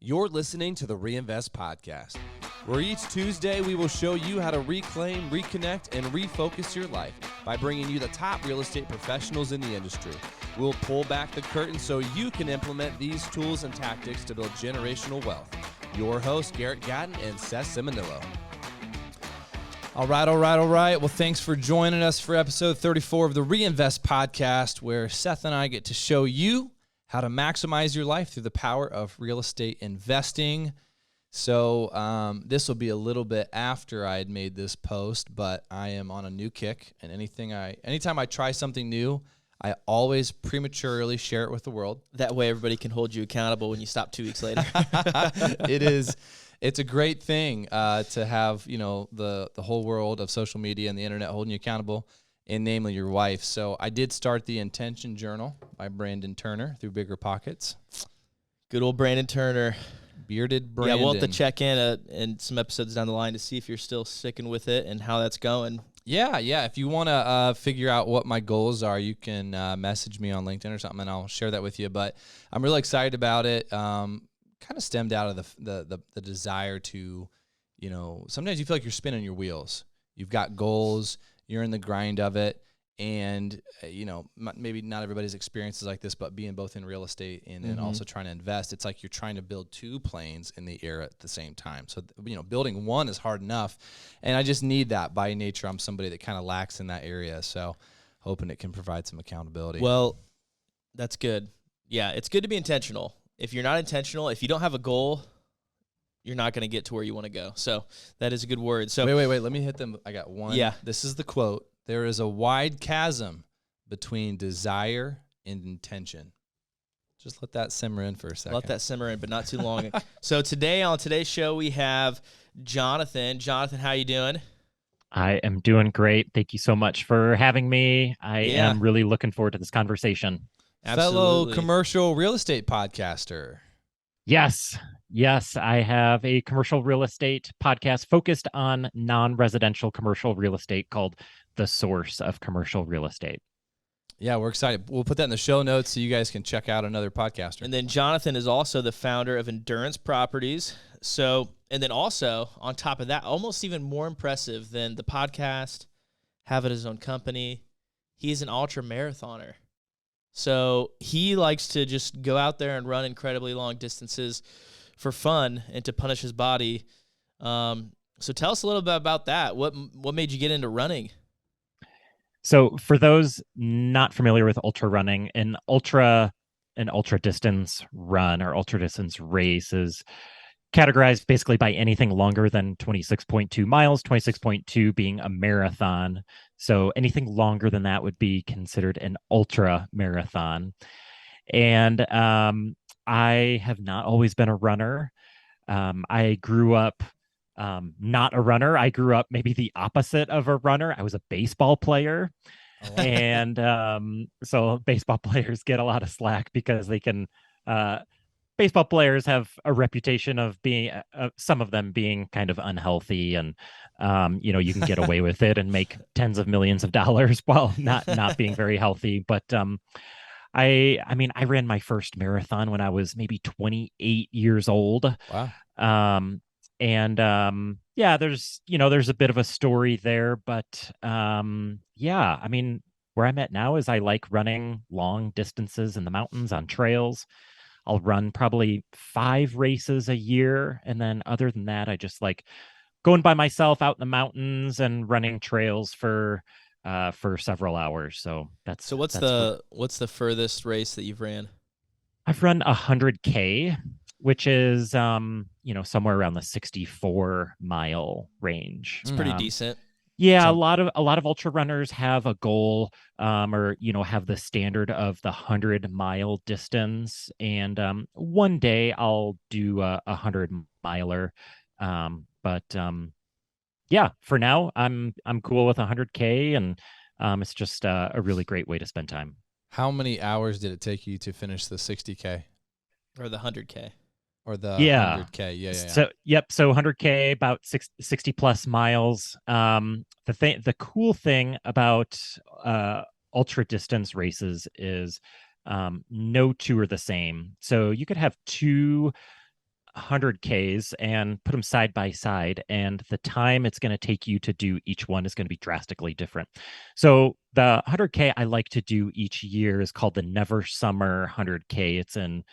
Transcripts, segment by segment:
You're listening to the Reinvest Podcast, where each Tuesday we will show you how to reclaim, reconnect, and refocus your life by bringing you the top real estate professionals in the industry. We'll pull back the curtain so you can implement these tools and tactics to build generational wealth. Your hosts, Garrett Gatton and Seth Simonillo. All right. Well, thanks for joining us for episode 34 of the Reinvest Podcast, where Seth and I get to show you how to maximize your life through the power of real estate investing. So this will be a little bit after I had made this post, but I am on a new kick, and anytime I try something new, I always prematurely share it with the world. That way everybody can hold you accountable when you stop 2 weeks later. It's a great thing to have, the whole world of social media and the internet holding you accountable, and namely your wife. So I did start the Intention Journal by Brandon Turner through Bigger Pockets. Good old Brandon Turner. Bearded Brandon. Yeah, we'll have to check in some episodes down the line to see if you're still sticking with it and how that's going. Yeah. If you want to figure out what my goals are, you can message me on LinkedIn or something, and I'll share that with you. But I'm really excited about it. Kind of stemmed out of the desire to, sometimes you feel like you're spinning your wheels. You've got goals. You're in the grind of it, and, maybe not everybody's experience is like this, but being both in real estate and then also trying to invest, it's like you're trying to build two planes in the air at the same time. So, building one is hard enough, and I just need that by nature. I'm somebody that kind of lacks in that area, so hoping it can provide some accountability. Well, that's good. Yeah, it's good to be intentional. If you're not intentional, if you don't have a goal, you're not going to get to where you want to go. So that is a good word. So wait. Let me hit them. I got one. Yeah. This is the quote. There is a wide chasm between desire and intention. Just let that simmer in for a second. Let that simmer in, but not too long. So today, on today's show, we have Jonathan. Jonathan, how you doing? I am doing great. Thank you so much for having me. I am really looking forward to this conversation. Absolutely. Fellow commercial real estate podcaster. Yes, I have a commercial real estate podcast focused on non-residential commercial real estate called The Source of Commercial Real Estate. Yeah, we're excited. We'll put that in the show notes so you guys can check out another podcaster. And then Jonathan is also the founder of Endurance Properties. So, and then also on top of that, almost even more impressive than the podcast, having his own company, he's an ultra marathoner. So he likes to just go out there and run incredibly long distances for fun and to punish his body. So tell us a little bit about that. What made you get into running? So for those not familiar with ultra running, an ultra distance run or ultra distance race is categorized basically by anything longer than 26.2 miles, 26.2 being a marathon. So anything longer than that would be considered an ultra marathon. And I have not always been a runner. I grew up not a runner. I grew up maybe the opposite of a runner. I was a baseball player. Oh. And so baseball players get a lot of slack because they can baseball players have a reputation of being some of them being kind of unhealthy, and you can get away with it and make tens of millions of dollars while not being very healthy. But I ran my first marathon when I was maybe 28 years old. Wow. There's a bit of a story there, but where I'm at now is I like running long distances in the mountains on trails. I'll run probably 5 races a year. And then other than that, I just like going by myself out in the mountains and running trails for several hours. So what's the furthest race that you've ran? I've run 100K, which is, somewhere around the 64-mile range. It's pretty decent. Yeah, so, a lot of ultra runners have a goal, or have the standard of the 100-mile distance. And one day I'll do a 100-miler. For now I'm cool with 100K, and it's just a really great way to spend time. How many hours did it take you to finish the 60K or the 100K? Or the 100K, yeah. So 100K, about 60 plus miles. The cool thing about ultra distance races is no two are the same. So you could have two 100Ks and put them side by side, and the time it's going to take you to do each one is going to be drastically different. So the 100K I like to do each year is called the Never Summer 100K. It's in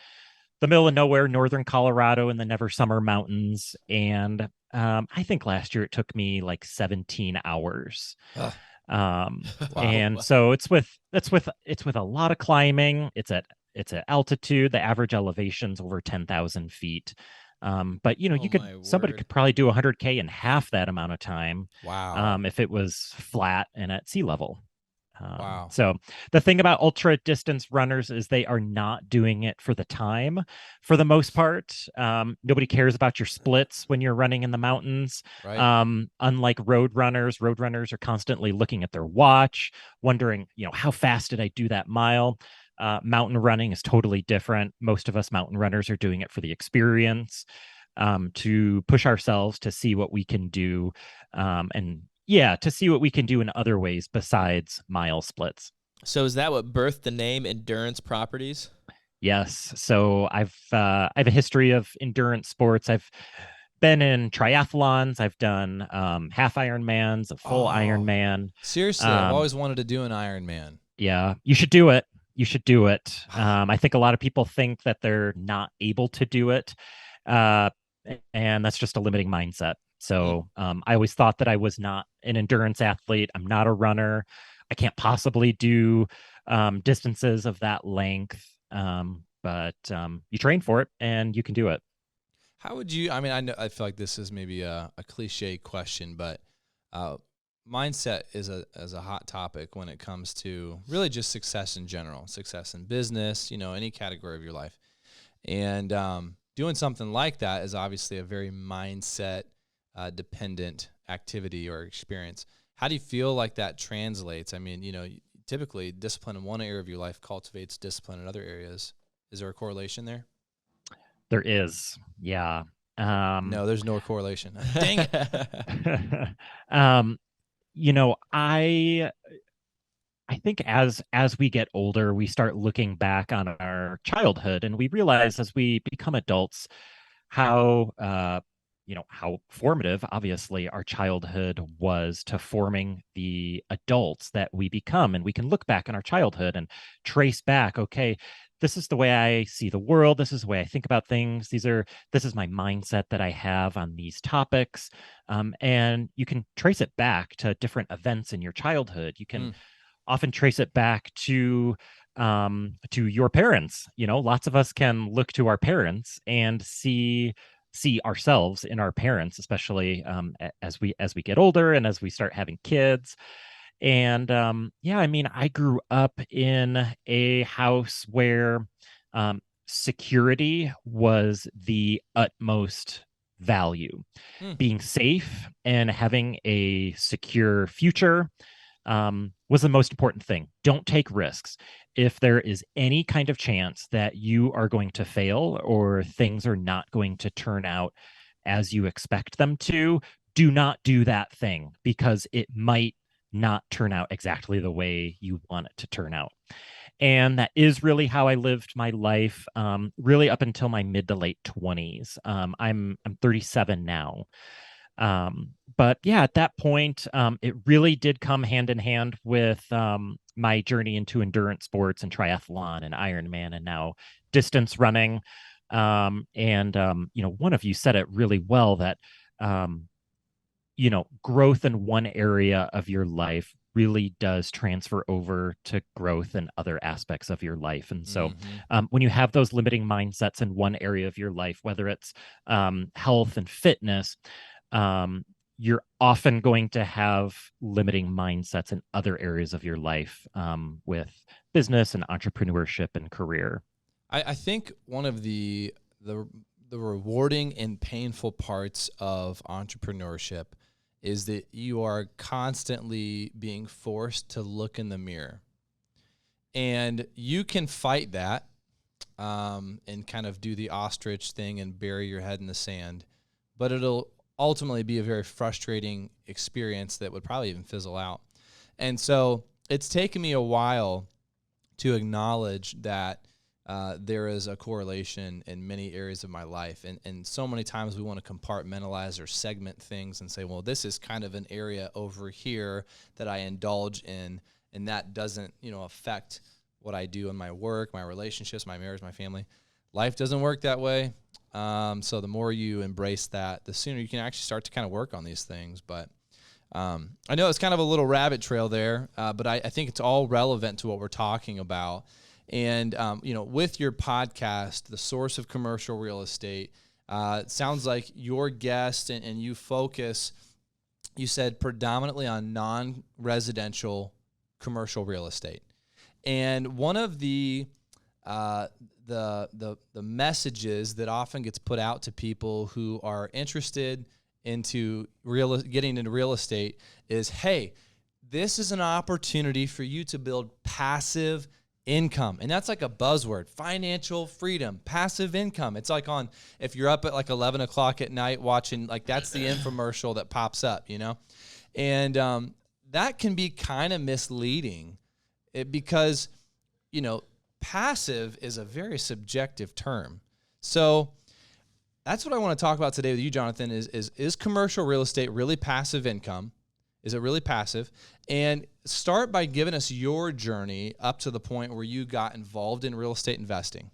the middle of nowhere, northern Colorado, in the Never Summer Mountains, and I think last year it took me like 17 hours. Ugh. And so it's with a lot of climbing. It's at altitude. The average elevation's over 10,000 feet. But somebody could probably do 100K in half that amount of time. Wow. If it was flat and at sea level. Wow. So the thing about ultra distance runners is they are not doing it for the time for the most part. Nobody cares about your splits when you're running in the mountains. Right. Unlike road runners are constantly looking at their watch, wondering, how fast did I do that mile? Mountain running is totally different. Most of us mountain runners are doing it for the experience, to push ourselves to see what we can do, to see what we can do in other ways besides mile splits. So is that what birthed the name Endurance Properties? Yes. So I have a history of endurance sports. I've been in triathlons. I've done half Ironmans, a full Ironman. Seriously, I've always wanted to do an Ironman. Yeah, you should do it. You should do it. I think a lot of people think that they're not able to do it, and that's just a limiting mindset. So I always thought that I was not an endurance athlete. I'm not a runner. I can't possibly do distances of that length. But you train for it, and you can do it. How would you? I mean, I feel like this is maybe a cliche question, but mindset is a hot topic when it comes to really just success in general, success in business, any category of your life. And doing something like that is obviously a very mindset dependent activity or experience. How do you feel like that translates? I mean, typically discipline in one area of your life cultivates discipline in other areas. Is there a correlation there? There is. Yeah. No, there's no correlation. Dang it. I think as we get older, we start looking back on our childhood, and we realize as we become adults how how formative, obviously, our childhood was to forming the adults that we become. And we can look back on our childhood and trace back, okay, this is the way I see the world. This is the way I think about things. This is my mindset that I have on these topics. And you can trace it back to different events in your childhood. You can often trace it back to your parents. Lots of us can look to our parents and see ourselves in our parents, especially as we get older and as we start having kids. And I grew up in a house where security was the utmost value. Being safe and having a secure future was the most important thing. Don't take risks. If there is any kind of chance that you are going to fail or things are not going to turn out as you expect them to, do not do that thing, because it might not turn out exactly the way you want it to turn out. And that is really how I lived my life, really up until my mid to late 20s. I'm 37 now. But yeah, at that point, it really did come hand in hand with my journey into endurance sports and triathlon and Ironman and now distance running. One of you said it really well that, growth in one area of your life really does transfer over to growth in other aspects of your life. And so when you have those limiting mindsets in one area of your life, whether it's health and fitness, you're often going to have limiting mindsets in other areas of your life, with business and entrepreneurship and career. I think one of the rewarding and painful parts of entrepreneurship is that you are constantly being forced to look in the mirror. And you can fight that and kind of do the ostrich thing and bury your head in the sand, but it'll ultimately be a very frustrating experience that would probably even fizzle out. And so it's taken me a while to acknowledge that there is a correlation in many areas of my life. And so many times we want to compartmentalize or segment things and say, well, this is kind of an area over here that I indulge in, and that doesn't, affect what I do in my work, my relationships, my marriage, my family. Life doesn't work that way. So the more you embrace that, the sooner you can actually start to kind of work on these things. But I know it's kind of a little rabbit trail there, but I think it's all relevant to what we're talking about. And, with your podcast, The Source of Commercial Real Estate, it sounds like your guest and you focus, you said, predominantly on non-residential commercial real estate. And one of the messages that often gets put out to people who are interested into getting into real estate is, hey, this is an opportunity for you to build passive income. And that's like a buzzword: financial freedom, passive income. It's like if you're up at like 11 o'clock at night watching, like, that's the infomercial that pops up, and that can be kind of misleading because, passive is a very subjective term. So that's what I want to talk about today with you, Jonathan, is commercial real estate really passive income? Is it really passive? And start by giving us your journey up to the point where you got involved in real estate investing.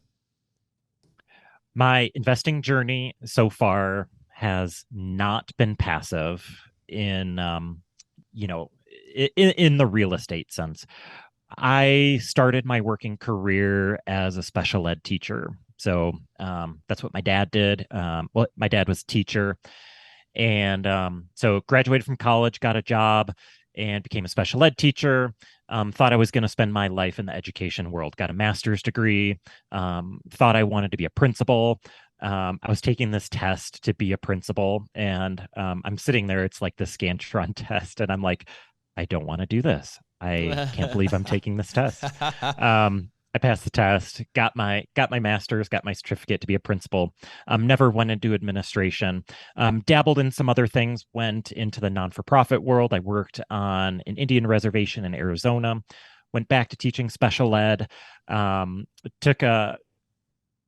My investing journey so far has not been passive in the real estate sense. I started my working career as a special ed teacher. So that's what my dad did. My dad was a teacher. And so graduated from college, got a job, and became a special ed teacher. Thought I was going to spend my life in the education world. Got a master's degree. Thought I wanted to be a principal. I was taking this test to be a principal, and I'm sitting there. It's like the Scantron test, and I'm like, I don't want to do this. I can't believe I'm taking this test. I passed the test, got my master's, got my certificate to be a principal. Never went into administration. Dabbled in some other things. Went into the non-for-profit world. I worked on an Indian reservation in Arizona. Went back to teaching special ed.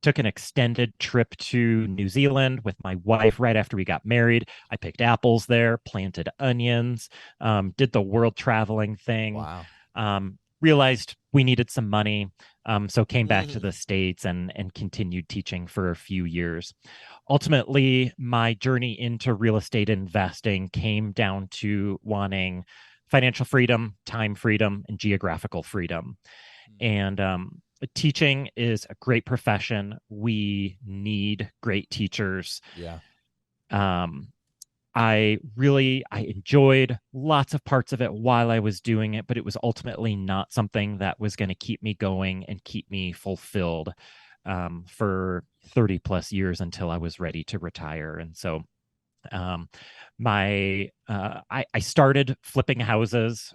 Took an extended trip to New Zealand with my wife right after we got married. I picked apples there, planted onions, did the world traveling thing. Wow. Realized we needed some money, so came back to the States and continued teaching for a few years. Ultimately, my journey into real estate investing came down to wanting financial freedom, time freedom, and geographical freedom. And teaching is a great profession. We need great teachers. Yeah. I enjoyed lots of parts of it while I was doing it, but it was ultimately not something that was going to keep me going and keep me fulfilled for 30 plus years until I was ready to retire. And so I started flipping houses.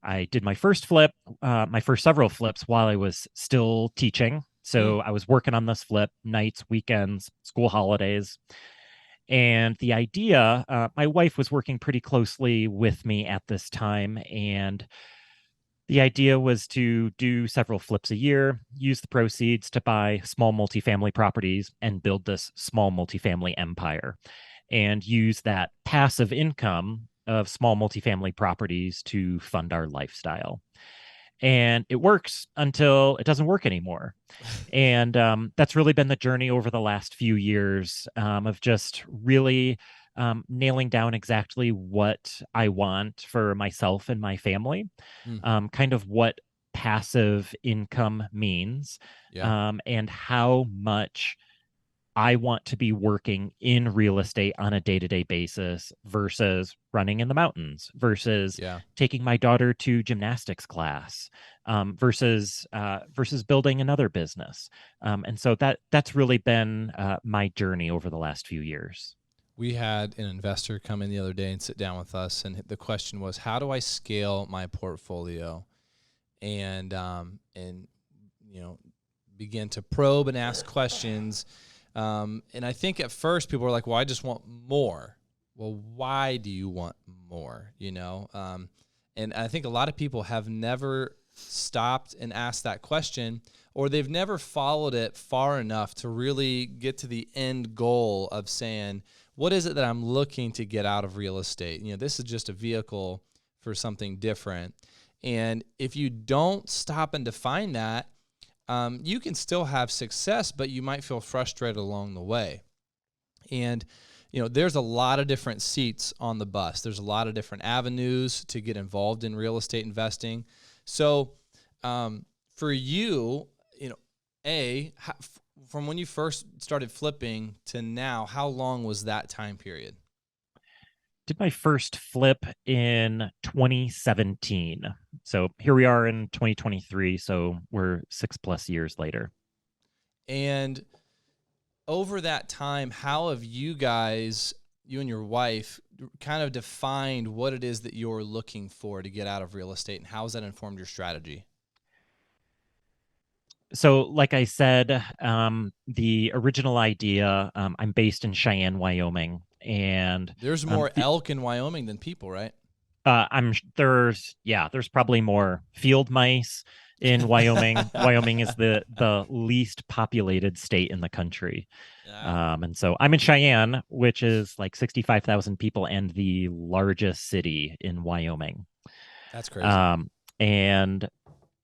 I did my first flip, my first several flips while I was still teaching. So I was working on this flip nights, weekends, school holidays. And the idea, my wife was working pretty closely with me at this time. And the idea was to do several flips a year, use the proceeds to buy small multifamily properties and build this small multifamily empire, and use that passive income of small multifamily properties to fund our lifestyle. And it works until it doesn't work anymore. And that's really been the journey over the last few years of just really nailing down exactly what I want for myself and my family, kind of what passive income means, and how much I want to be working in real estate on a day-to-day basis versus running in the mountains, versus taking my daughter to gymnastics class, versus building another business. And so that's really been my journey over the last few years. We had an investor come in the other day and sit down with us, and the question was, how do I scale my portfolio? And begin to probe and ask questions. And I think at first people were like, well, I just want more. Well, why do you want more? And I think a lot of people have never stopped and asked that question. or they've never followed it far enough to really get to the end goal of saying, what is it that I'm looking to get out of real estate? This is just a vehicle for something different. And if you don't stop and define that, you can still have success, but you might feel frustrated along the way. And there's a lot of different seats on the bus. There's a lot of different avenues to get involved in real estate investing. So for you, from when you first started flipping to now, how long was that time period? Did my first flip in 2017. So here we are in 2023. So we're 6+ years later. And over that time, how have you guys, you and your wife, kind of defined what it is that you're looking for to get out of real estate, and how has that informed your strategy? So, like I said, the original idea, I'm based in Cheyenne, Wyoming, and there's more elk in Wyoming than people, right? There's probably more field mice in Wyoming. Wyoming is the least populated state in the country. And so I'm in Cheyenne, which is like 65,000 people and the largest city in Wyoming. That's crazy. And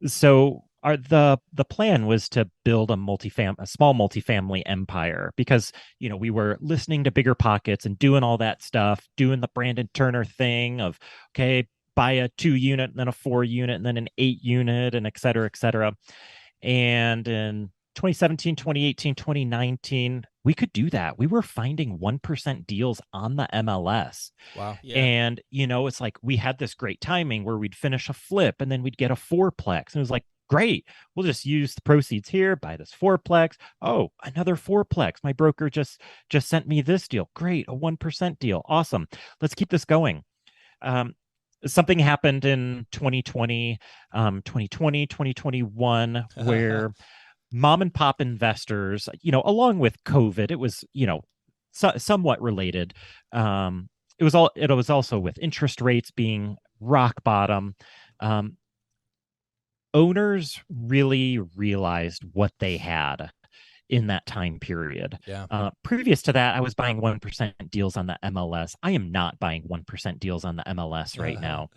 so the plan was to build a small multifamily empire, because we were listening to Bigger Pockets and doing all that stuff, doing the Brandon Turner thing of, okay, buy a 2-unit and then a 4-unit and then an 8-unit and et cetera, et cetera. And in 2017, 2018, 2019, we could do that. We were finding 1% deals on the MLS. Wow. Yeah. And, it's like we had this great timing where we'd finish a flip and then we'd get a 4-plex. And it was like, great, we'll just use the proceeds here, buy this 4-plex. Oh, another 4-plex. My broker just sent me this deal. Great, a 1% deal. Awesome. Let's keep this going. Something happened in 2020, 2021, where mom and pop investors, along with COVID, it was, somewhat related. It was also with interest rates being rock bottom. Owners really realized what they had in that time period. Yeah. Previous to that, I was buying 1% deals on the MLS. I am not buying 1% deals on the MLS right now.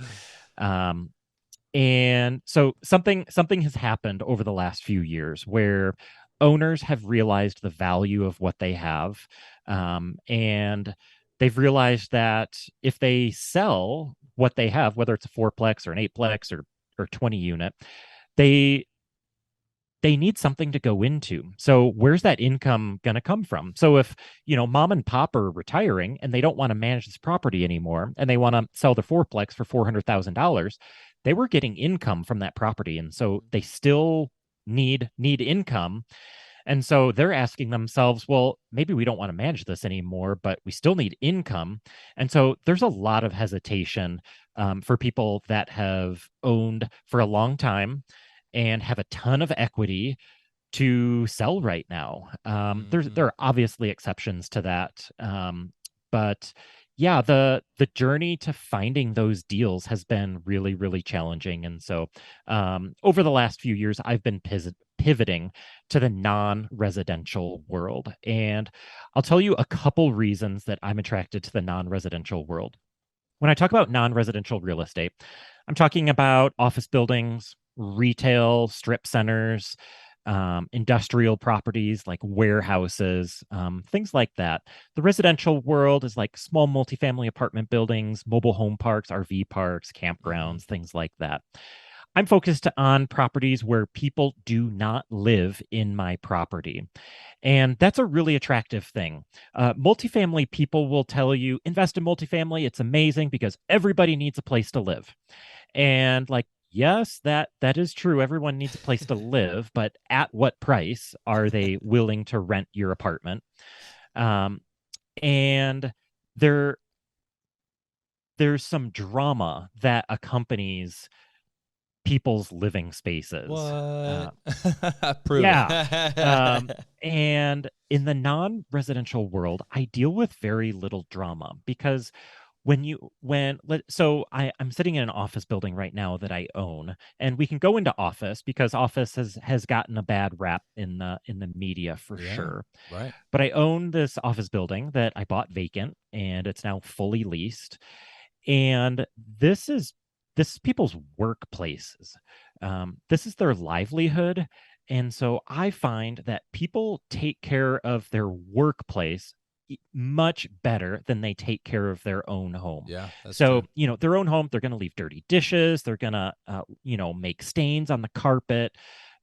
And so something has happened over the last few years where owners have realized the value of what they have. And they've realized that if they sell what they have, whether it's a 4-plex or an 8-plex or 20-unit, they need something to go into. So where's that income going to come from? So if, mom and pop are retiring and they don't want to manage this property anymore and they want to sell the 4-plex for $400,000, they were getting income from that property. And so they still need income. And so they're asking themselves, well, maybe we don't want to manage this anymore, but we still need income. And so there's a lot of hesitation for people that have owned for a long time and have a ton of equity to sell right now. There are obviously exceptions to that. But yeah, the journey to finding those deals has been really, really challenging. And so over the last few years, I've been pivoting to the non-residential world. And I'll tell you a couple reasons that I'm attracted to the non-residential world. When I talk about non-residential real estate, I'm talking about office buildings, retail, strip centers, industrial properties like warehouses, things like that. The residential world is like small multifamily apartment buildings, mobile home parks, RV parks, campgrounds, things like that. I'm focused on properties where people do not live in my property. And that's a really attractive thing. Multifamily people will tell you, invest in multifamily. It's amazing because everybody needs a place to live. And like, yes, that is true. Everyone needs a place to live, but at what price are they willing to rent your apartment? And there's some drama that accompanies people's living spaces. What? Prove yeah. And in the non-residential world, I deal with very little drama because I'm sitting in an office building right now that I own, and we can go into office because office has gotten a bad rap in the media for Yeah. sure. Right. But I own this office building that I bought vacant, and it's now fully leased. And this is people's workplaces. This is their livelihood. And so I find that people take care of their workplace much better than they take care of their own home. Yeah, that's So, true. their own home, they're going to leave dirty dishes. They're going to, make stains on the carpet.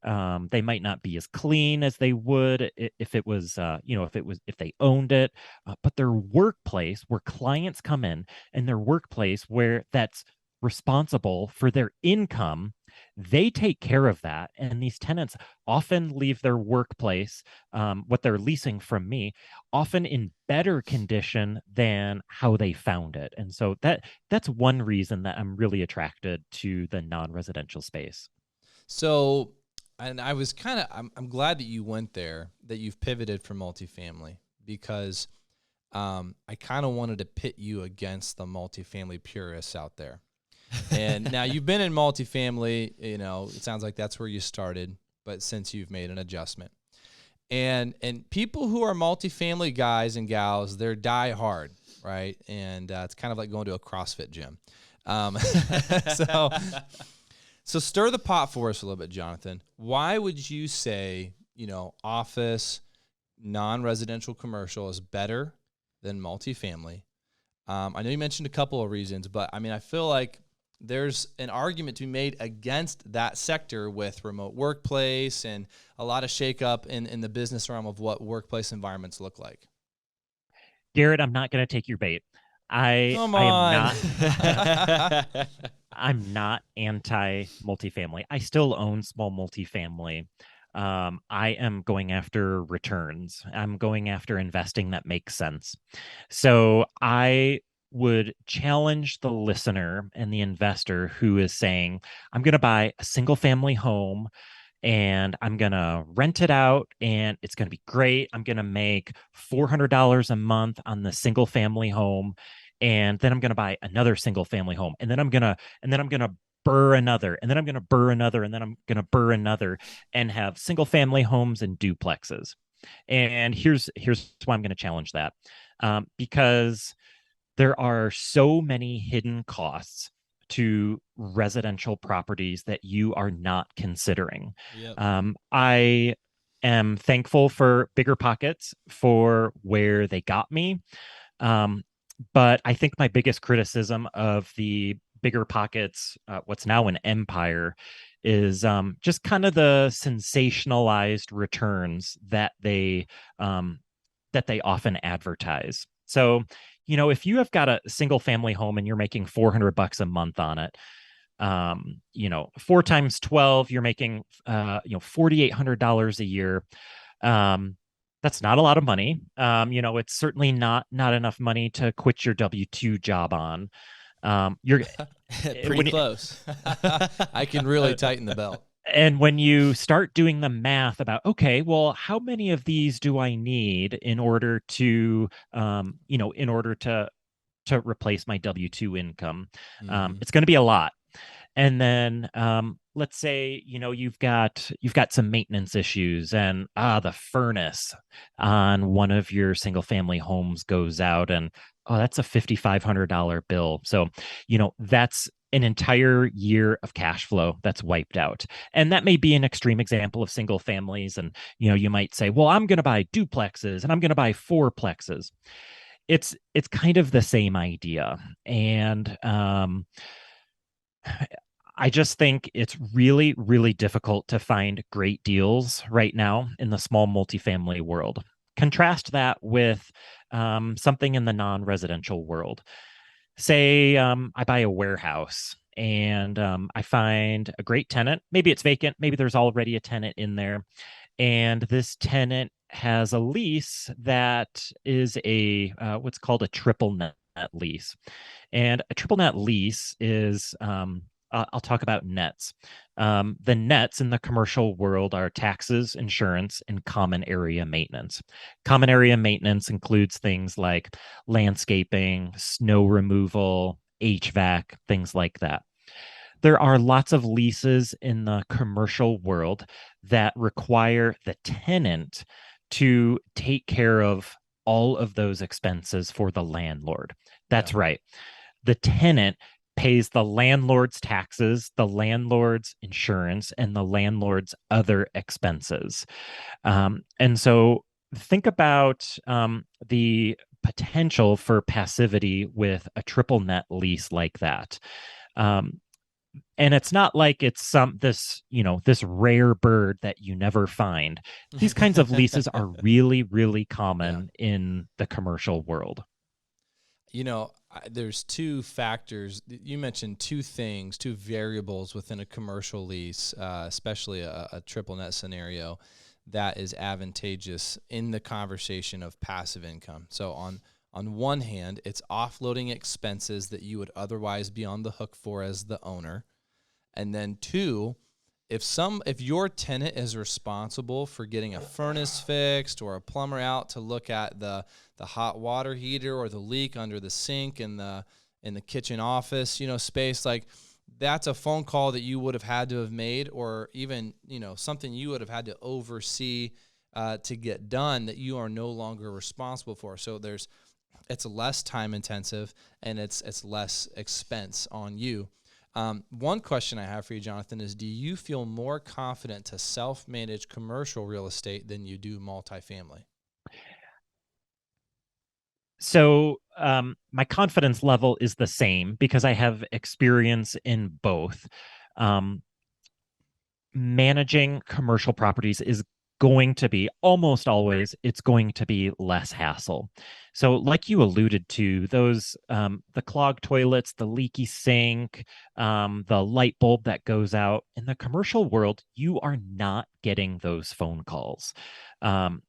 They might not be as clean as they would if it was, if they owned it. But their workplace, where clients come in, and their workplace where that's responsible for their income, they take care of that. And these tenants often leave their workplace, what they're leasing from me, often in better condition than how they found it. And so that's one reason that I'm really attracted to the non-residential space. So, and I was I'm glad that you went there, that you've pivoted from multifamily, because I kind of wanted to pit you against the multifamily purists out there. And now you've been in multifamily, it sounds like that's where you started, but since you've made an adjustment. And people who are multifamily guys and gals, they're die hard, right? And it's kind of like going to a CrossFit gym. So So stir the pot for us a little bit, Jonathan. Why would you say, office, non-residential commercial is better than multifamily? I know you mentioned a couple of reasons, but I feel like there's an argument to be made against that sector with remote workplace and a lot of shakeup in the business realm of what workplace environments look like. Garrett, I'm not going to take your bait. Come I am on. not I'm not anti multifamily. I still own small multifamily. I am going after returns. I'm going after investing that makes sense. So I would challenge the listener and the investor who is saying, I'm going to buy a single family home and I'm going to rent it out and it's going to be great. I'm going to make $400 a month on the single family home. And then I'm going to buy another single family home. And then I'm going to burr another, and then I'm going to burr another, and then I'm going to burr another, and have single family homes and duplexes. And here's why I'm going to challenge that. Because there are so many hidden costs to residential properties that you are not considering. Yep. I am thankful for Bigger Pockets for where they got me. But I think my biggest criticism of the Bigger Pockets, what's now an empire, is just kind of the sensationalized returns that they often advertise. So, if you have got a single family home and you're making $400 a month on it, 4 times 12, you're making, $4,800 a year. That's not a lot of money. It's certainly not enough money to quit your W-2 job on. You're Pretty close. I can really tighten the belt. And when you start doing the math about, okay, well, how many of these do I need in order to, to replace my W-2 income? It's going to be a lot. And then let's say you've got some maintenance issues, and the furnace on one of your single family homes goes out, and that's a $5,500 bill. So that's an entire year of cash flow that's wiped out. And that may be an extreme example of single families. And you might say, well, I'm going to buy duplexes and I'm going to buy fourplexes. It's kind of the same idea. And I just think it's really, really difficult to find great deals right now in the small multifamily world. Contrast that with something in the non-residential world. Say I buy a warehouse and I find a great tenant. Maybe it's vacant. Maybe there's already a tenant in there. And this tenant has a lease that is a what's called a triple net lease. And a triple net lease is I'll talk about nets. The nets in the commercial world are taxes, insurance, and common area maintenance. Common area maintenance includes things like landscaping, snow removal, HVAC, things like that. There are lots of leases in the commercial world that require the tenant to take care of all of those expenses for the landlord. That's Yeah. right. The tenant pays the landlord's taxes, the landlord's insurance, and the landlord's other expenses. And so think about the potential for passivity with a triple net lease like that. Um, and it's not like it's this rare bird that you never find. These kinds of leases are really, really Yeah. common in the commercial world. There's two factors. You mentioned two things, two variables within a commercial lease, especially a triple net scenario, that is advantageous in the conversation of passive income. So on one hand, it's offloading expenses that you would otherwise be on the hook for as the owner. And then two, if your tenant is responsible for getting a furnace fixed or a plumber out to look at the hot water heater or the leak under the sink in the kitchen office, space, like that's a phone call that you would have had to have made, or even, something you would have had to oversee to get done that you are no longer responsible for. So it's less time intensive and it's less expense on you. One question I have for you, Jonathan, is do you feel more confident to self-manage commercial real estate than you do multifamily? So my confidence level is the same because I have experience in both. Um, Managing commercial properties is going to be almost always it's going to be less hassle. So like you alluded to, those the clogged toilets, the leaky sink, the light bulb that goes out in the commercial world, you are not getting those phone calls. I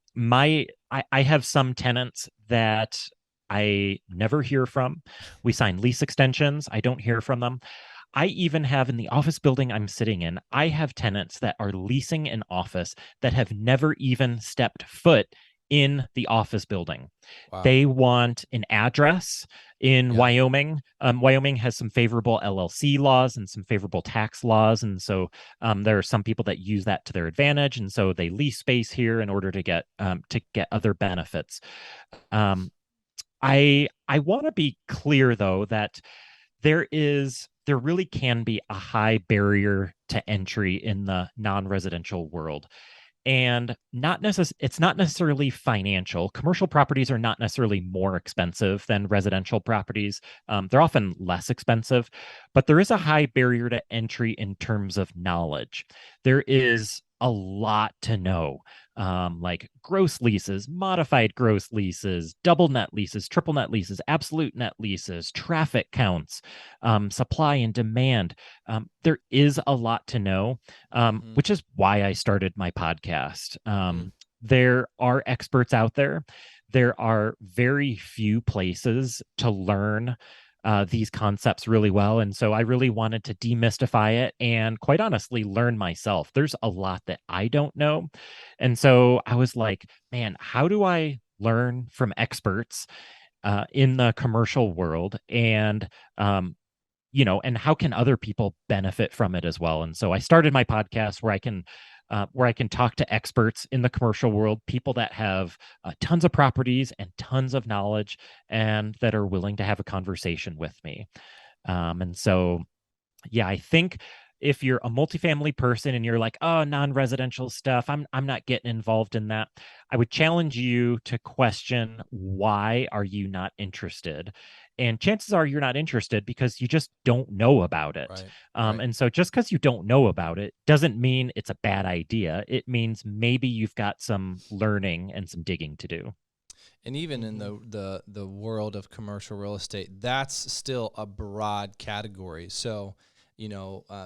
have some tenants that I never hear from. We sign lease extensions, I don't hear from them. I even have in the office building I'm sitting in, I have tenants that are leasing an office that have never even stepped foot in the office building. Wow. They want an address in Yeah. Wyoming. Wyoming has some favorable LLC laws and some favorable tax laws. And so there are some people that use that to their advantage. And so they lease space here in order to get other benefits. I want to be clear, though, that there really can be a high barrier to entry in the non-residential world, and it's not necessarily financial. Commercial properties are not necessarily more expensive than residential properties. They're often less expensive, but there is a high barrier to entry in terms of knowledge. There is a lot to know, like gross leases, modified gross leases, double net leases, triple net leases, absolute net leases, traffic counts, supply and demand. There is a lot to know, which is why I started my podcast. There are experts out there. There are very few places to learn these concepts really well. And so I really wanted to demystify it and, quite honestly, learn myself. There's a lot that I don't know. And so I was like, man, how do I learn from experts in the commercial world? And and how can other people benefit from it as well? And so I started my podcast where I can talk to experts in the commercial world, people that have tons of properties and tons of knowledge, and that are willing to have a conversation with me. And so, yeah, I think if you're a multifamily person and you're like, oh, non-residential stuff, I'm not getting involved in that, I would challenge you to question, why are you not interested? And chances are you're not interested because you just don't know about it. Right. And so just because you don't know about it doesn't mean it's a bad idea. It means maybe you've got some learning and some digging to do. And even in the world of commercial real estate, that's still a broad category. So,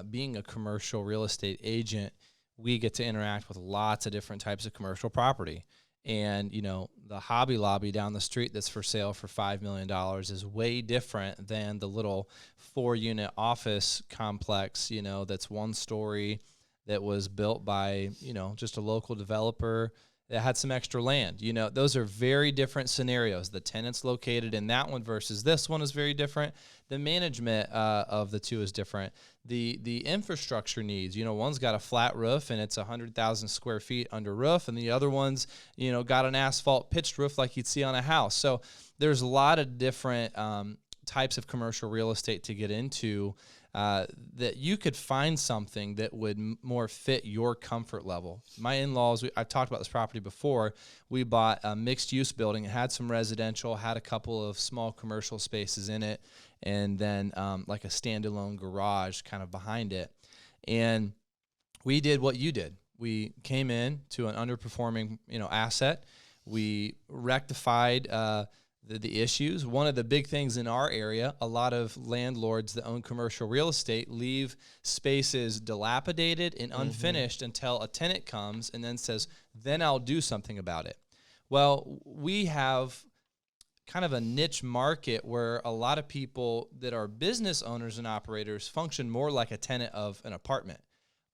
being a commercial real estate agent, we get to interact with lots of different types of commercial property. And, the Hobby Lobby down the street that's for sale for $5 million is way different than the little 4-unit office complex, that's 1 story that was built by, just a local developer that had some extra land. Those are very different scenarios. The tenant's located in that one versus this one is very different. The management of the two is different. The infrastructure needs, one's got a flat roof and it's 100,000 square feet under roof, and the other one's, got an asphalt pitched roof like you'd see on a house. So there's a lot of different types of commercial real estate to get into that you could find something that would more fit your comfort level. My in-laws, I've talked about this property before. We bought a mixed-use building. It had some residential, had a couple of small commercial spaces in it, and then like a standalone garage kind of behind it. And we did what you did. We came in to an underperforming, asset. We rectified the issues. One of the big things in our area, a lot of landlords that own commercial real estate leave spaces dilapidated and unfinished until a tenant comes and then says, then I'll do something about it. Well, we have kind of a niche market where a lot of people that are business owners and operators function more like a tenant of an apartment.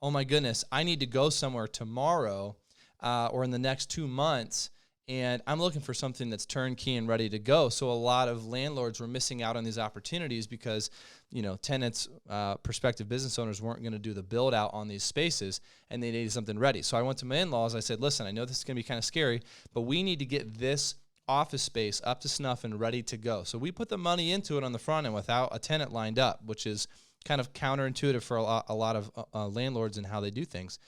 Oh my goodness, I need to go somewhere tomorrow or in the next 2 months, and I'm looking for something that's turnkey and ready to go. So a lot of landlords were missing out on these opportunities because, tenants, prospective business owners weren't going to do the build out on these spaces, and they needed something ready. So I went to my in-laws. I said, listen, I know this is going to be kind of scary, but we need to get this office space up to snuff and ready to go. So we put the money into it on the front end without a tenant lined up, which is kind of counterintuitive for a lot of landlords and how they do things.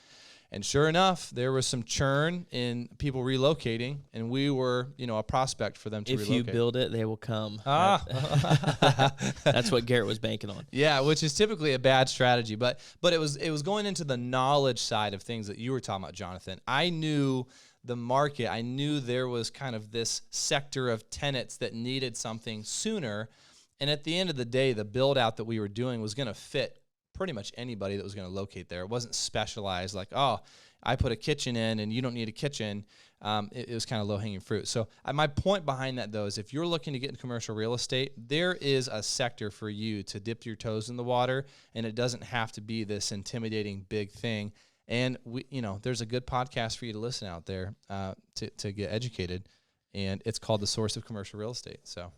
And sure enough, there was some churn in people relocating, and we were, a prospect for them to relocate. If you build it, they will come. That's what Garrett was banking on. Yeah, which is typically a bad strategy, but it was going into the knowledge side of things that you were talking about, Jonathan. I knew the market. I knew there was kind of this sector of tenants that needed something sooner, and at the end of the day, the build out that we were doing was going to fit pretty much anybody that was going to locate there. It wasn't specialized like, oh, I put a kitchen in and you don't need a kitchen. It was kind of low-hanging fruit. So my point behind that, though, is if you're looking to get into commercial real estate, there is a sector for you to dip your toes in the water, and it doesn't have to be this intimidating big thing. And there's a good podcast for you to listen out there to get educated, and it's called The Source of Commercial Real Estate. So.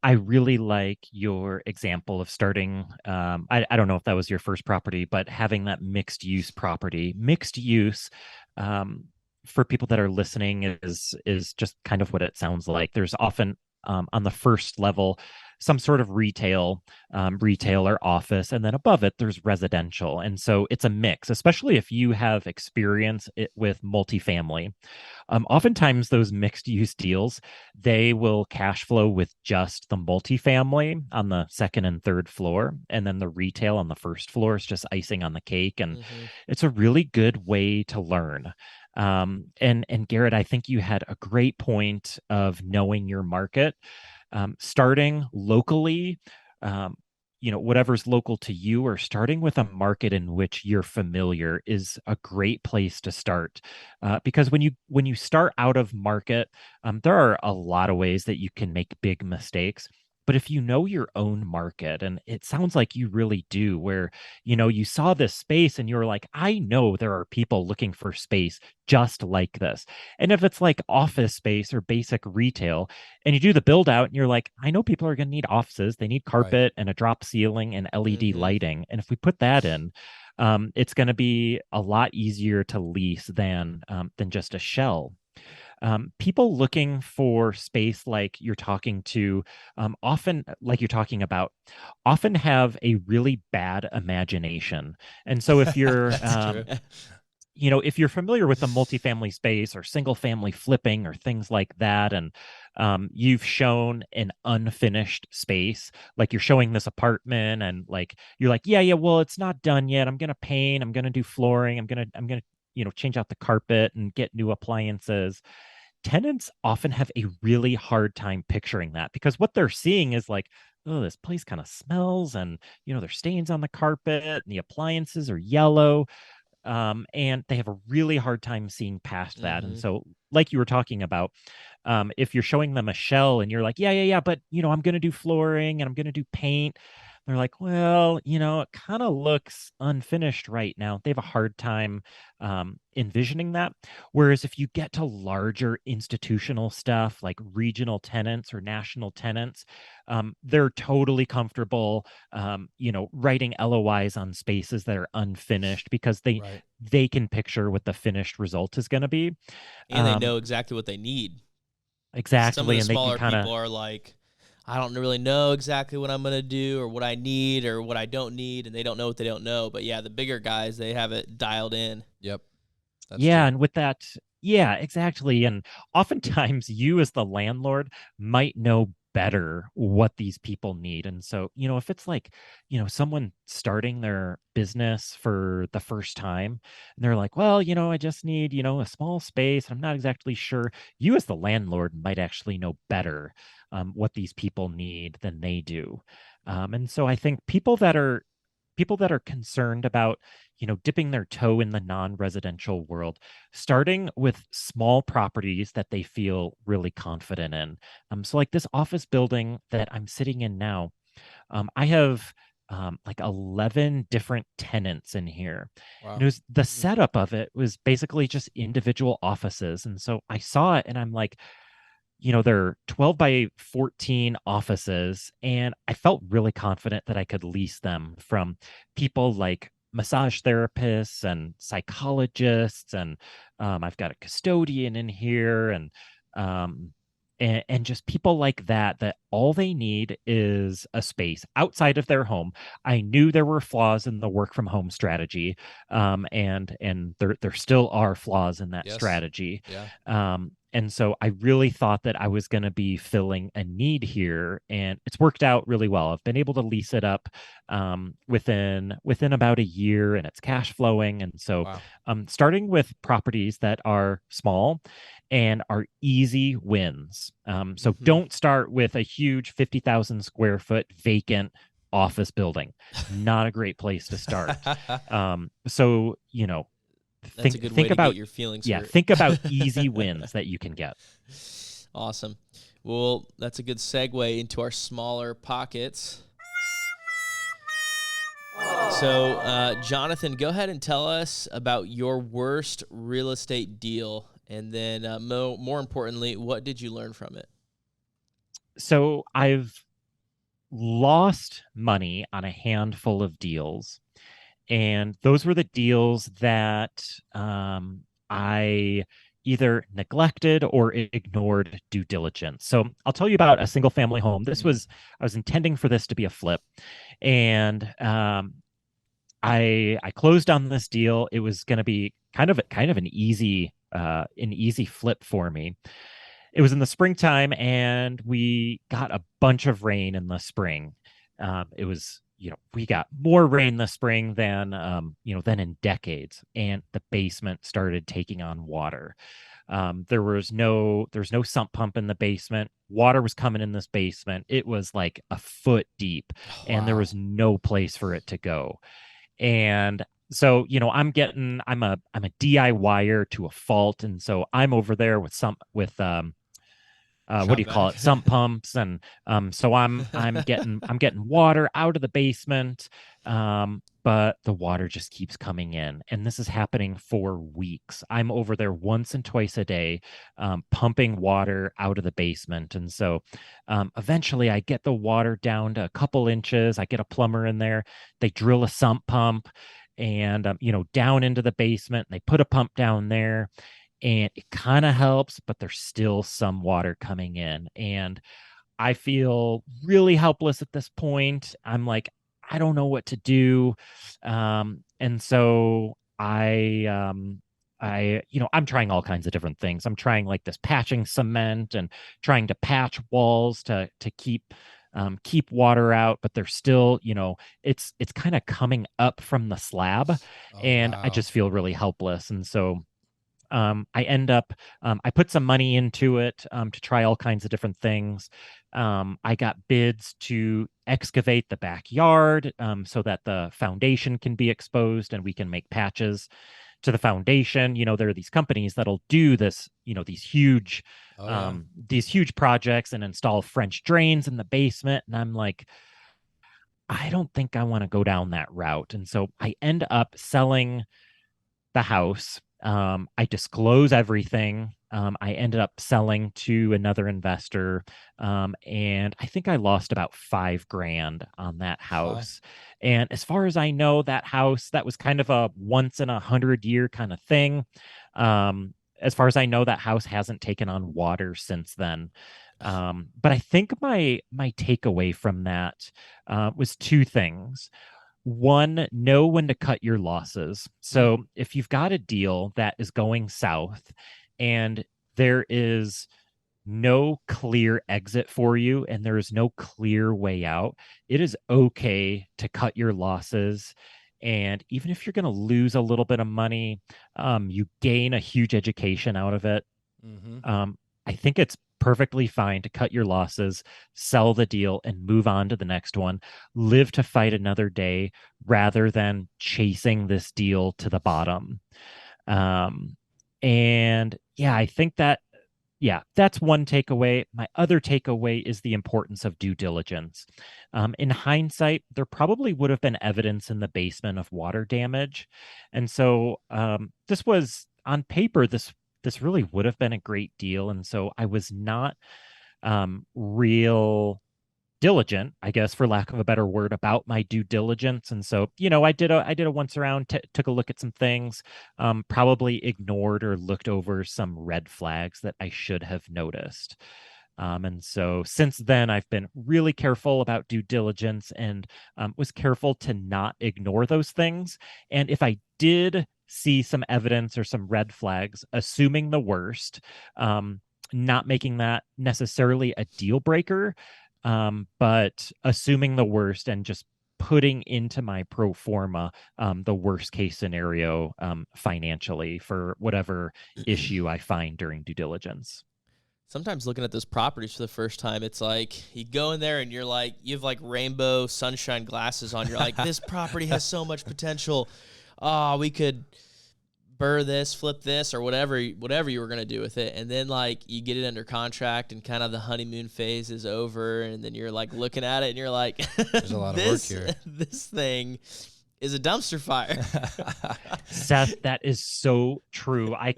I really like your example of starting. I don't know if that was your first property, but having that mixed use property. Mixed use, for people that are listening, is just kind of what it sounds like. There's often on the first level some sort of retail or office, and then above it there's residential. And so it's a mix, especially if you have experience with multifamily. Oftentimes those mixed use deals, they will cash flow with just the multifamily on the second and third floor, and then the retail on the first floor is just icing on the cake. And it's a really good way to learn. And Garrett, I think you had a great point of knowing your market. Starting locally, whatever's local to you, or starting with a market in which you're familiar is a great place to start. Because when you start out of market, there are a lot of ways that you can make big mistakes. But if you know your own market, and it sounds like you really do, where, you saw this space and you were like, I know there are people looking for space just like this. And if it's like office space or basic retail, and you do the build out and you're like, I know people are going to need offices. They need carpet and a drop ceiling and LED lighting. And if we put that in, it's going to be a lot easier to lease than just a shell. People looking for space like you're talking to, often have a really bad imagination. And so if you're, if you're familiar with the multifamily space or single family flipping or things like that, and you've shown an unfinished space, like you're showing this apartment and like, you're like, yeah, well, it's not done yet. I'm going to paint, I'm going to do flooring. I'm going to, change out the carpet and get new appliances. Tenants often have a really hard time picturing that, because what they're seeing is like, oh, this place kind of smells, and there's stains on the carpet and the appliances are yellow. and they have a really hard time seeing past that. And Mm-hmm. so, like you were talking about, if you're showing them a shell and you're like, yeah, yeah, yeah, but I'm going to do flooring and I'm going to do paint. They're like, well, it kind of looks unfinished right now. They have a hard time envisioning that. Whereas if you get to larger institutional stuff like regional tenants or national tenants, they're totally comfortable, writing LOIs on spaces that are unfinished because Right. they can picture what the finished result is going to be. And they Um, know exactly what they need. Some of exactly, the and they can smaller kind of people are like, I don't really know exactly what I'm going to do or what I need or what I don't need, and they don't know what they don't know. But yeah, the bigger guys, they have it dialed in. Yep. That's yeah, true. and with that, yeah, exactly. And oftentimes you as the landlord might know better what these people need. And so, if it's like, someone starting their business for the first time and they're like, well, I just need, a small space. I'm not exactly sure. You as the landlord might actually know better what these people need than they do. And so I think people that are concerned about dipping their toe in the non-residential world, starting with small properties that they feel really confident in. So like this office building that I'm sitting in now, I have like 11 different tenants in here. And Wow. it was the setup of it was basically just individual offices. And so I saw it and I'm like, they're 12 by 14 offices, and I felt really confident that I could lease them from people like massage therapists and psychologists, and I've got a custodian in here, um, and just people like that. That all they need is a space outside of their home. I knew there were flaws in the work from home strategy, and there still are flaws in that Yes. strategy. Yeah. And so I really thought that I was going to be filling a need here, and it's worked out really well. I've been able to lease it up within about a year, and it's cash flowing. And so, Wow. starting with properties that are small and are easy wins. So Mm-hmm. don't start with a huge 50,000 square foot vacant office building. Not a great place to start. So That's a think good way think to get about your feelings yeah, hurt. think about easy wins that you can get. Awesome. Well, that's a good segue into our smaller pockets. So, Jonathan, go ahead and tell us about your worst real estate deal. And then, more importantly, what did you learn from it? So I've lost money on a handful of deals, and those were the deals that I either neglected or ignored due diligence. So I'll tell you about a single family home. I was intending for this to be a flip, and I closed on this deal. It was going to be kind of an easy flip for me. It was in the springtime, and we got a bunch of rain in the spring. It was, we got more rain this spring than in decades, and the basement started taking on water. There's no sump pump in the basement. Water was coming in this basement. It was like a foot deep, and there Wow. was no place for it to go. And so, I'm a DIYer to a fault, and so I'm over there what do Shop you call vac. it, sump pumps, and so I'm getting water out of the basement, but the water just keeps coming in, and this is happening for weeks. I'm over there once and twice a day, pumping water out of the basement. And so eventually I get the water down to a couple inches. I get a plumber in there. They drill a sump pump and down into the basement, and they put a pump down there, and it kind of helps, but there's still some water coming in. And I feel really helpless at this point. I'm like, I don't know what to do. And so I'm trying all kinds of different things. I'm trying like this patching cement and trying to patch walls to keep water out, but there's still, it's kind of coming up from the slab, Oh, and I wow. just feel really helpless. And so I end up, I put some money into it to try all kinds of different things. I got bids to excavate the backyard so that the foundation can be exposed and we can make patches to the foundation. There are these companies that'll do this, these huge projects and install French drains in the basement. And I'm like, I don't think I want to go down that route. And so I end up selling the house. I disclose everything. I ended up selling to another investor. And I think I lost about $5,000 on that house. Wow. And as far as I know, that house, that was kind of a once in 100-year kind of thing. As far as I know, that house hasn't taken on water since then. But I think my takeaway from that was two things. One, know when to cut your losses. So if you've got a deal that is going south and there is no clear exit for you and there is no clear way out, it is okay to cut your losses. And even if you're going to lose a little bit of money, you gain a huge education out of it. Mm-hmm. I think it's perfectly fine to cut your losses, sell the deal, and move on to the next one. Live to fight another day rather than chasing this deal to the bottom. And yeah, I think that's one takeaway. My other takeaway is the importance of due diligence. In hindsight, there probably would have been evidence in the basement of water damage. And so this was on paper, this really would have been a great deal. And so I was not real diligent, I guess, for lack of a better word, about my due diligence. And so, I did a once around, took a look at some things, probably ignored or looked over some red flags that I should have noticed. And so since then, I've been really careful about due diligence and was careful to not ignore those things. And if I did see some evidence or some red flags, assuming the worst, not making that necessarily a deal breaker, but assuming the worst and just putting into my pro forma the worst case scenario financially for whatever issue I find during due diligence. Sometimes looking at those properties for the first time, it's like you go in there and you're like, you have like rainbow sunshine glasses on. You're like, this property has so much potential. Oh, we could burr this, flip this, or whatever you were going to do with it. And then like you get it under contract and kind of the honeymoon phase is over. And then you're like looking at it and you're like, there's a lot of work here. This thing is a dumpster fire. Seth, that is so true. I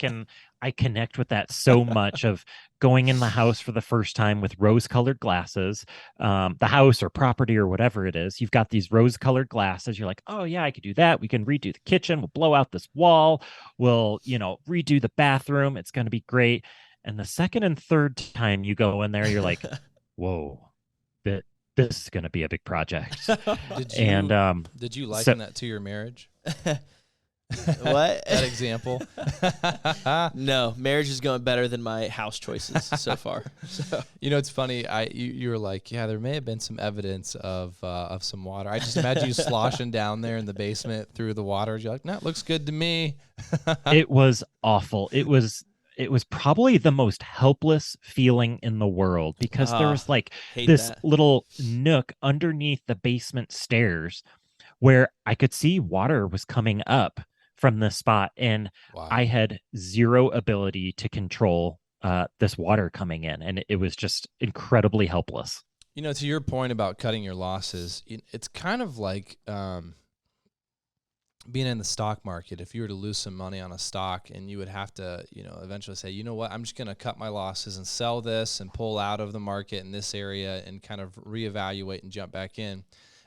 connect with that so much of going in the house for the first time with rose-colored glasses, the house or property or whatever it is. You've got these rose-colored glasses. You're like, oh, yeah, I could do that. We can redo the kitchen. We'll blow out this wall. We'll, redo the bathroom. It's going to be great. And the second and third time you go in there, you're like, whoa, this is going to be a big project. Did you liken that to your marriage? What? That example? No, marriage is going better than my house choices so far. So. It's funny. You were like, yeah, there may have been some evidence of some water. I just imagine you sloshing down there in the basement through the water. You're like, no, it looks good to me. It was awful. It was probably the most helpless feeling in the world because there was like this little nook underneath the basement stairs where I could see water was coming up from this spot. And wow. I had zero ability to control this water coming in. And it was just incredibly helpless. To your point about cutting your losses, it's kind of like being in the stock market. If you were to lose some money on a stock and you would have to, eventually say, you know what, I'm just going to cut my losses and sell this and pull out of the market in this area and kind of reevaluate and jump back in.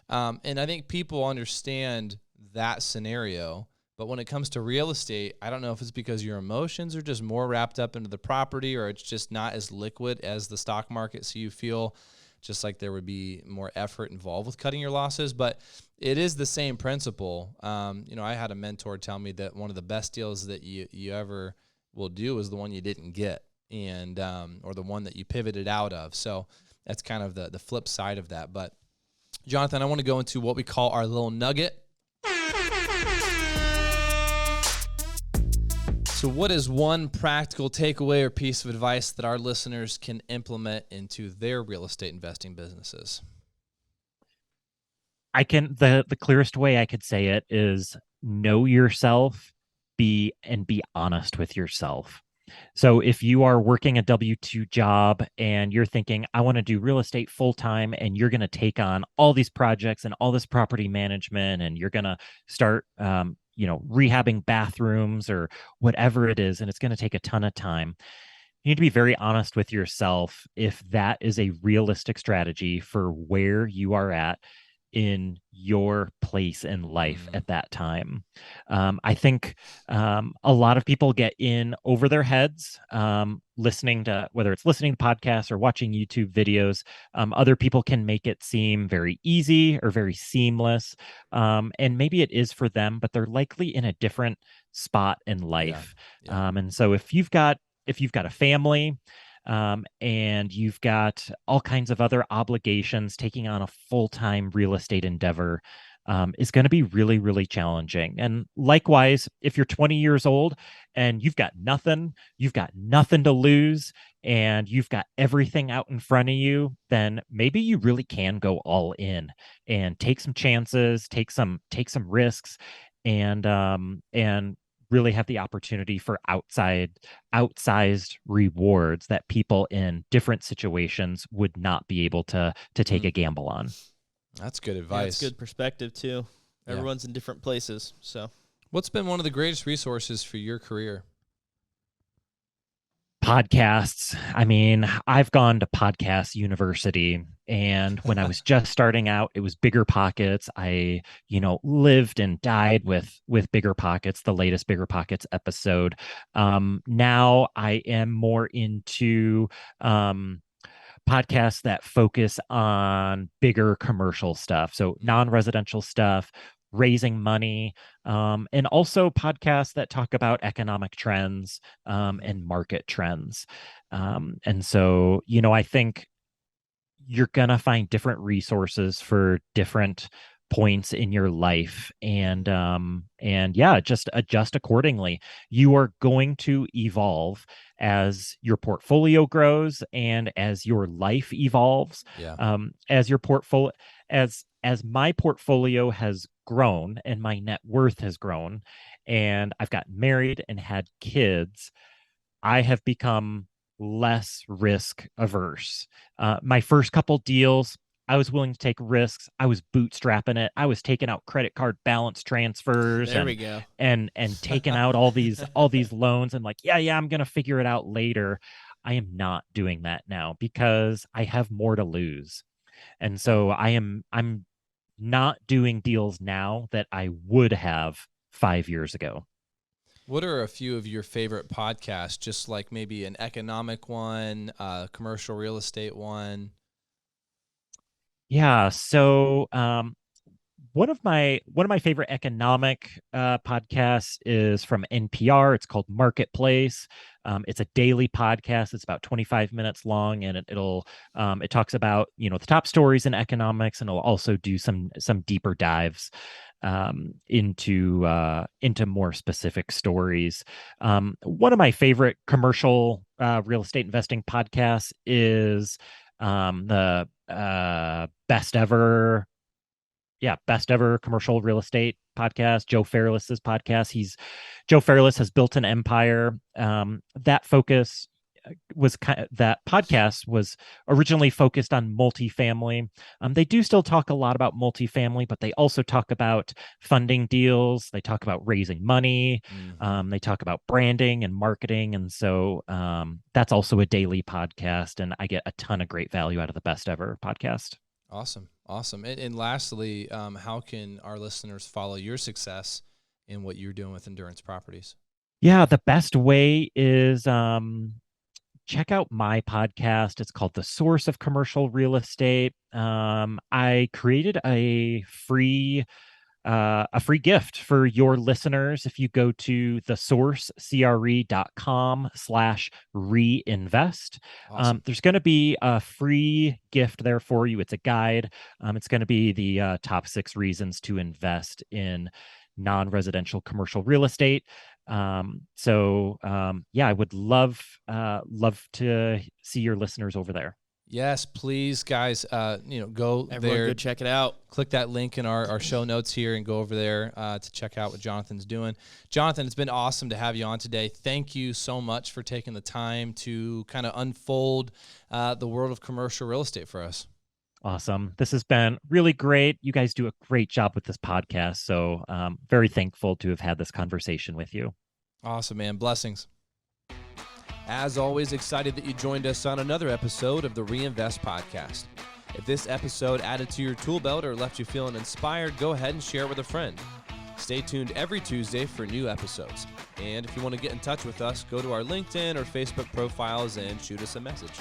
And I think people understand that scenario, but when it comes to real estate, I don't know if it's because your emotions are just more wrapped up into the property or it's just not as liquid as the stock market, so you feel just like there would be more effort involved with cutting your losses, but it is the same principle. I had a mentor tell me that one of the best deals that you ever will do is the one you didn't get, and or the one that you pivoted out of. So that's kind of the flip side of that. But Jonathan, I want to go into what we call our little nugget. So what is one practical takeaway or piece of advice that our listeners can implement into their real estate investing businesses? The clearest way I could say it is know yourself, be honest with yourself. So if you are working a W-2 job and you're thinking, I want to do real estate full time, and you're going to take on all these projects and all this property management, and you're going to start, rehabbing bathrooms or whatever it is, and it's going to take a ton of time. You need to be very honest with yourself if that is a realistic strategy for where you are at in your place in life at that time. I think a lot of people get in over their heads listening to, whether it's listening to podcasts or watching YouTube videos. Other people can make it seem very easy or very seamless. And maybe it is for them, but they're likely in a different spot in life. Yeah. And so if you've got a family, and you've got all kinds of other obligations, taking on a full-time real estate endeavor is going to be really, really challenging. And likewise, if you're 20 years old and you've got nothing to lose, and you've got everything out in front of you, then maybe you really can go all in and take some chances, take some risks, and really have the opportunity for outsized rewards that people in different situations would not be able to take a gamble on. That's good advice. Yeah, that's good perspective too. Everyone's in different places. So what's been one of the greatest resources for your career? Podcasts. I mean, I've gone to podcast university, and when I was just starting out, it was Bigger Pockets. I, lived and died with Bigger Pockets, the latest Bigger Pockets episode. Now I am more into podcasts that focus on bigger commercial stuff, so non-residential stuff, raising money, and also podcasts that talk about economic trends and market trends. And so, I think you're going to find different resources for different points in your life, and yeah, just adjust accordingly. You are going to evolve as your portfolio grows and as your life evolves. As your portfolio, as my portfolio has grown and my net worth has grown, and I've gotten married and had kids, I have become less risk averse. My first couple deals, I was willing to take risks. I was bootstrapping it. I was taking out credit card balance transfers and taking out all these loans, and like, yeah, I'm going to figure it out later. I am not doing that now because I have more to lose. And so I'm not doing deals now that I would have 5 years ago. What are a few of your favorite podcasts? Just like maybe an economic one, commercial real estate one. Yeah. So one of my favorite economic podcasts is from NPR. It's called Marketplace. It's a daily podcast. It's about 25 minutes long, and it talks about the top stories in economics, and it'll also do some deeper dives into more specific stories. One of my favorite commercial real estate investing podcasts is the best ever commercial real estate podcast, Joe Fairless's podcast. Joe Fairless has built an empire. That podcast was originally focused on multifamily. They do still talk a lot about multifamily, but they also talk about funding deals. They talk about raising money. They talk about branding and marketing. And so that's also a daily podcast, and I get a ton of great value out of the Best Ever podcast. Awesome. And lastly, how can our listeners follow your success in what you're doing with Endurance Properties? Yeah, the best way is check out my podcast. It's called The Source of Commercial Real Estate. I created a free gift for your listeners. If you go to thesourcecre.com/reinvest, Awesome. there's going to be a free gift there for you. It's a guide. It's going to be the top 6 reasons to invest in non-residential commercial real estate. Yeah, I would love to see your listeners over there. Yes, please, guys. Go Everyone there. go check it out. Click that link in our show notes here and go over there to check out what Jonathan's doing. Jonathan, it's been awesome to have you on today. Thank you so much for taking the time to kind of unfold the world of commercial real estate for us. Awesome. This has been really great. You guys do a great job with this podcast. So very thankful to have had this conversation with you. Awesome, man. Blessings. As always, excited that you joined us on another episode of the Reinvest Podcast. If this episode added to your tool belt or left you feeling inspired, go ahead and share it with a friend. Stay tuned every Tuesday for new episodes. And if you want to get in touch with us, go to our LinkedIn or Facebook profiles and shoot us a message.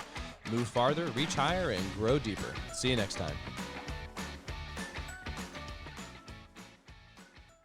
Move farther, reach higher, and grow deeper. See you next time.